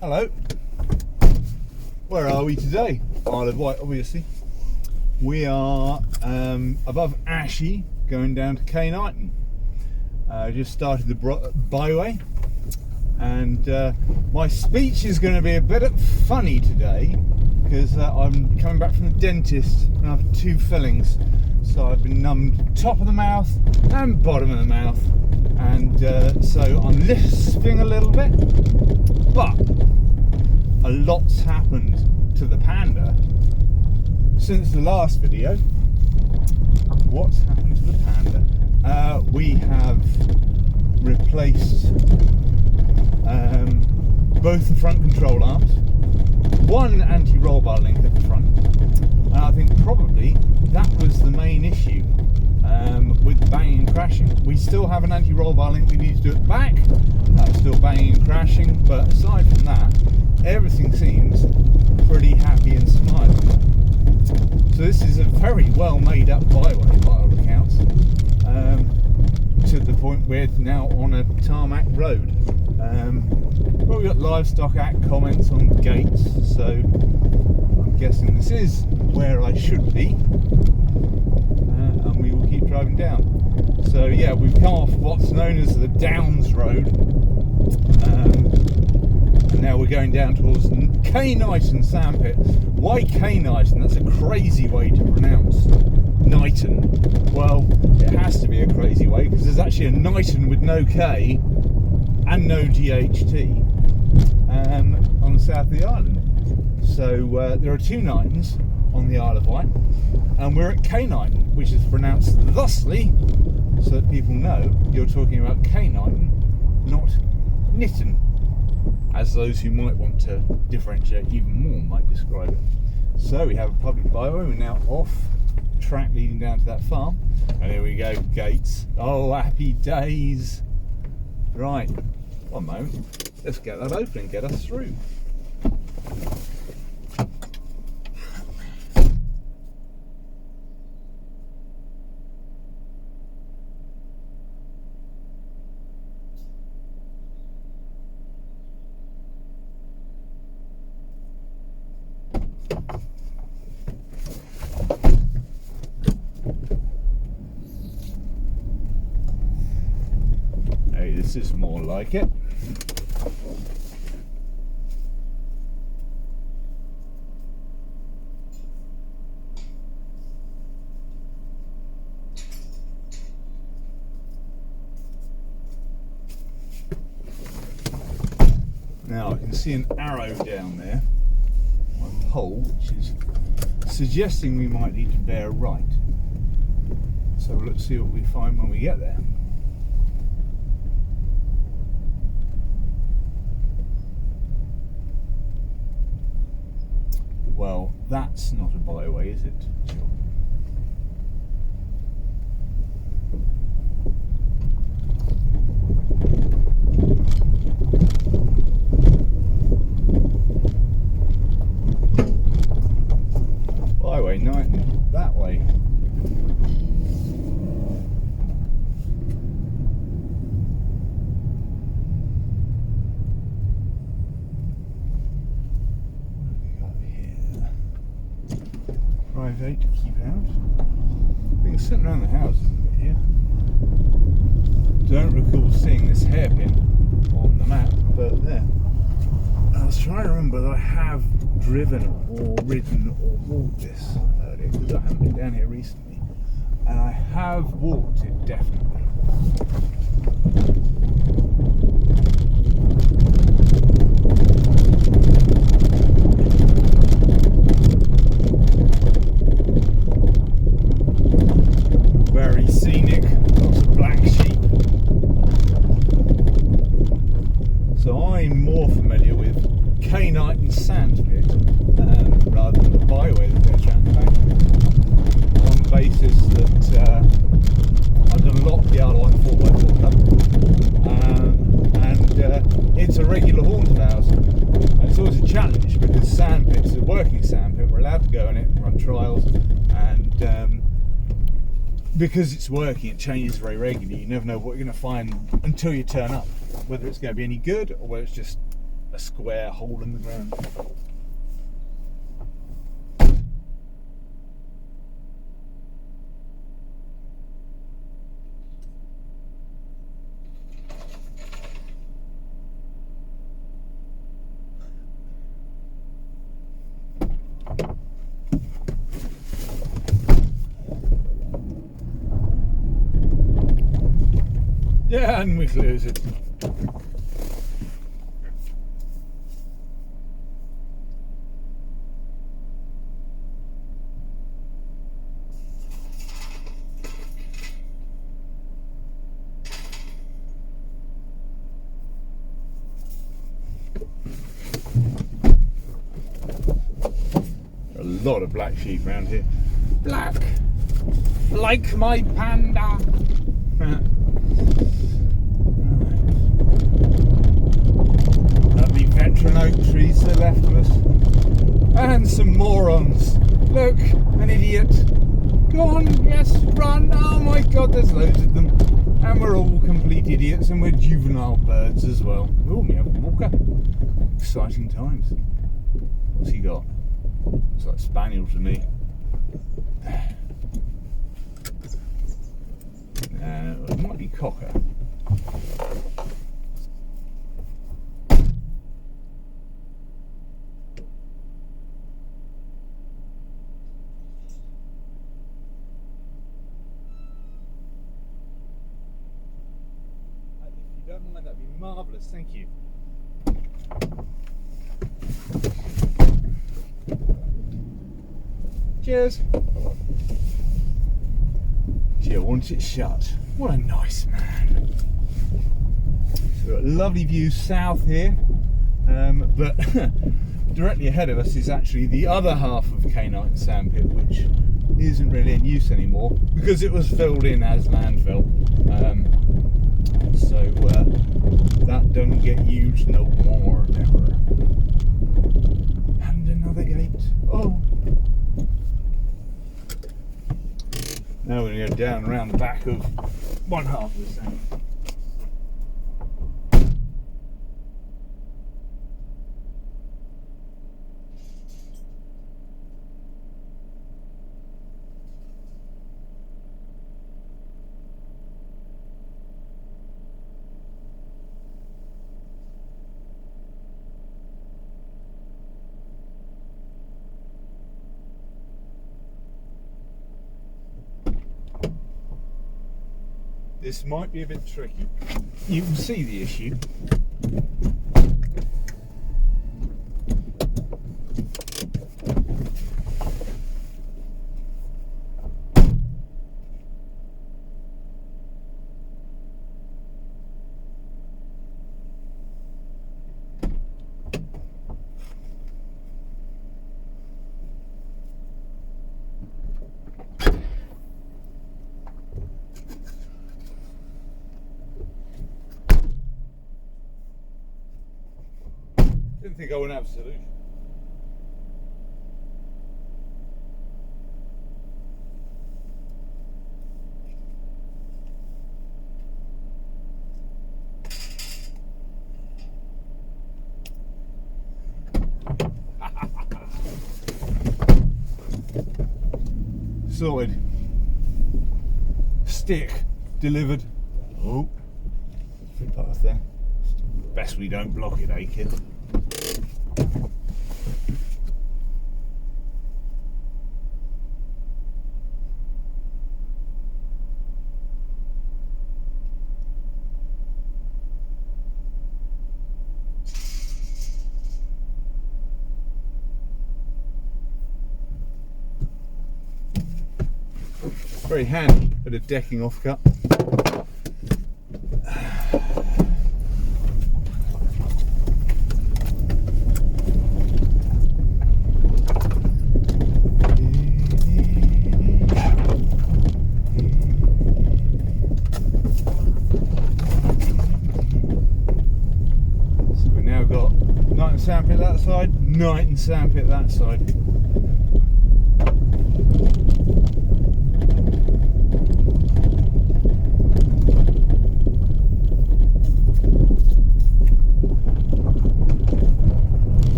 Hello. Where are we today? Isle of Wight, obviously. We are above Ashy, going down to Knighton. Just started the byway, and my speech is going to be a bit funny today because I'm coming back from the dentist and I have 2 fillings. So I've been numbed top of the mouth and bottom of the mouth, and so I'm lisping a little bit, but a lot's happened to the Panda since the last video. What's happened to the Panda? We have replaced both the front control arms, one anti-roll bar link at the front, and I think probably that was the main issue with banging and crashing. We still have an anti-roll bar link we need to do at the back. That's still banging and crashing, but aside from that, everything seems pretty happy and smiling. So this is a very well made up byway by all accounts, to the point we're now on a tarmac road. Well, we've got Livestock Act comments on gates, so I'm guessing this is where I should be, and we will keep driving down. So yeah, we've come off what's known as the Downs Road, and now we're going down towards Knighton Sandpit. Why Knighton? That's a crazy way to pronounce Knighton. Well, it has to be a crazy way because there's actually a Knighton with no K and no GHT on the south of the island. So there are 2 Knightons on the Isle of Wight, and we're at Knighton, which is pronounced thusly, so that people know you're talking about Knighton, not Knitton, as those who might want to differentiate even more might describe it. So we have a public byway. We're now off track leading down to that farm, and here we go, gates. Oh, happy days. Right, one moment, let's get that open and get us through. Hey, this is more like it. Now I can see an arrow down there on a pole, which is suggesting we might need to bear right. So let's see what we find when we get there. Well, that's not a byway, is it, John? Byway Knighton, that way. Private to keep out. I think it's sitting around the houses a bit here. Don't recall seeing this hairpin on the map, but there. I was trying to remember that I have driven or ridden or walked this earlier because I haven't been down here recently, and I have walked it definitely. Very scenic, lots of black sheep. So I'm more familiar with Knighton Sandpit rather than the byway that goes around the back, on the basis that I've done a lot of the Isle of Wight 4x4 Club, and it's a regular haunt of ours. And it's always a challenge because sandpits, a working sandpit, we're allowed to go in it, run trials, and because it's working, it changes very regularly. You never know what you're going to find until you turn up, whether it's going to be any good or whether it's just a square hole in the ground. Yeah, and we close it. A lot of black sheep around here. Black, like my panda. Lovely veteran oak trees to the left of us, and some morons. Look, an idiot. Go on, yes, run. Oh my God, there's loads of them, and we're all complete idiots, and we're juvenile birds as well. Oh, we have a walker. Exciting times. What's he got? Looks like spaniel to me. It might be cocker. If you don't mind, that'd be marvellous. Thank you. Cheers. Gee, I want it shut. What a nice man. So we've got lovely views south here, but directly ahead of us is actually the other half of Knighton Sandpit, which isn't really in use anymore because it was filled in as landfill. So that doesn't get used no more, never. And another gate. Oh. Now we're going to go down around the back of one half of the sand. This might be a bit tricky. You can see the issue. Didn't think I would have a solution. Sorted. Stick delivered. Oh, footpath there. Best we don't block it, eh, kid? Very handy, bit of decking off cut. So we've now got Knighton Sandpit that side, Knighton Sandpit that side.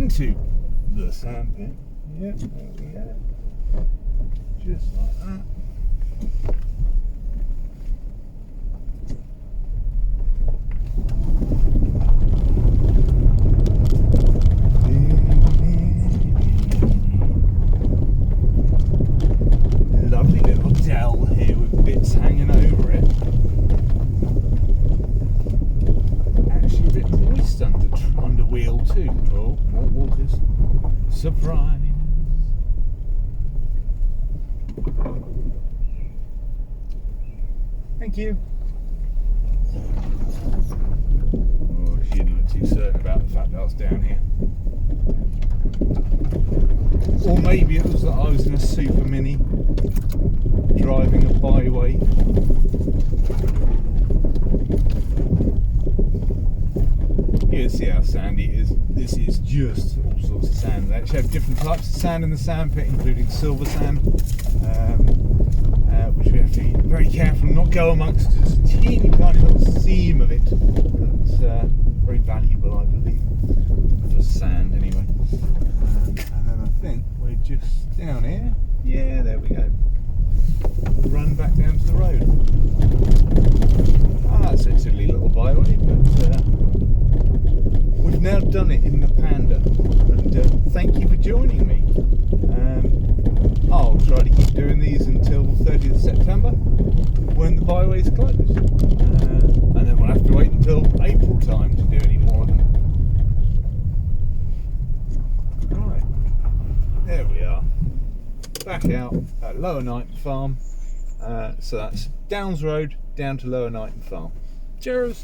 into the sandpit. Yeah, there we go. Just like that. Lovely little dell here with bits hanging over it. Actually a bit moist under wheel too. Oh, more waters. Surprise. Thank you. Oh, she didn't look too certain about the fact that I was down here. Or maybe it was that I was in a super mini driving a byway. You see how sandy it is. This is just all sorts of sand. They actually have different types of sand in the sandpit, including silver sand, which we have to be very careful and not go amongst. There's a teeny tiny little seam of it that's very valuable, I believe, for sand anyway. And then I think we're just down here. Yeah, there we go. Run back down to the road. That's a silly little byway, but we've now done it in the Panda, and thank you for joining me. I'll try to keep doing these until 30th September when the byway's closed, and then we'll have to wait until April time to do any more of them. Right, there we are, back out at Lower Knighton Farm. So that's Downs Road down to Lower Knighton Farm. Cheers!